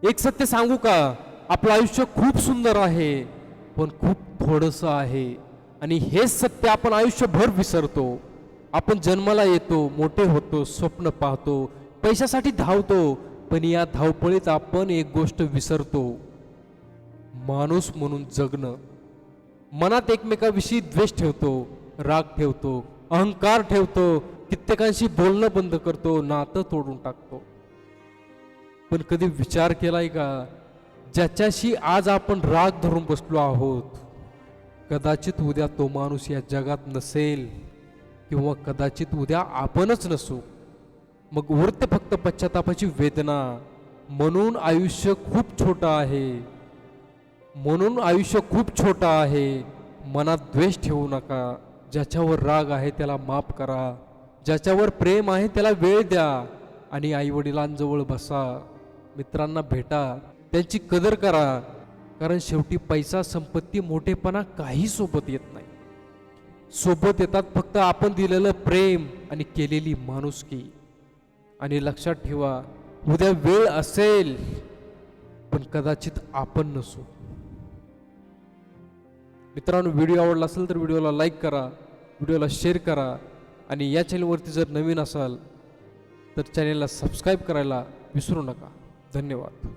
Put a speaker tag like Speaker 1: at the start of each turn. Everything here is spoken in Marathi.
Speaker 1: एक सत्य सांगू का, आपलं आयुष्य खूप सुंदर आहे पण खूप थोडंसं आहे. आणि हेच सत्य आपण आयुष्यभर विसरतो. आपण जन्माला येतो, मोठे होतो, स्वप्न पाहतो, पैशासाठी धावतो, पण या धावपळीत आपण एक गोष्ट विसरतो, माणूस म्हणून जगणं. मनात एकमेकाविषयी द्वेष ठेवतो, राग ठेवतो, अहंकार ठेवतो, कित्येकांशी बोलणं बंद करतो, नातं तोडून टाकतो. पण कधी विचार केलाय का, ज्याच्याशी आज आपण राग धरून बसलो आहोत, कदाचित उद्या तो माणूस या जगात नसेल, किंवा कदाचित उद्या आपणच नसू. मग उरते फक्त पश्चातापाची वेदना. म्हणून आयुष्य खूप छोटं आहे. म्हणून आयुष्य खूप छोटं आहे. मनात द्वेष ठेवू नका. ज्याच्यावर राग आहे त्याला माफ करा. ज्याच्यावर प्रेम आहे त्याला वेळ द्या. आणि आईवडिलांजवळ बसा, मित्रांना भेटा, त्यांची कदर करा. कारण शेवटी पैसा, संपत्ती, मोठेपणा काही सोबत येत नाही. सोबत येतात फक्त आपण दिलेलं प्रेम आणि केलेली माणुसकी. आणि लक्षात ठेवा, उद्या वेळ असेल पण कदाचित आपण नसू. मित्रांनो, व्हिडिओ आवडला असेल तर व्हिडिओला लाईक करा, व्हिडिओला शेअर करा. आणि या चॅनलवरती जर नवीन असाल तर चॅनलला सबस्क्राईब करायला विसरू नका. धन्यवाद.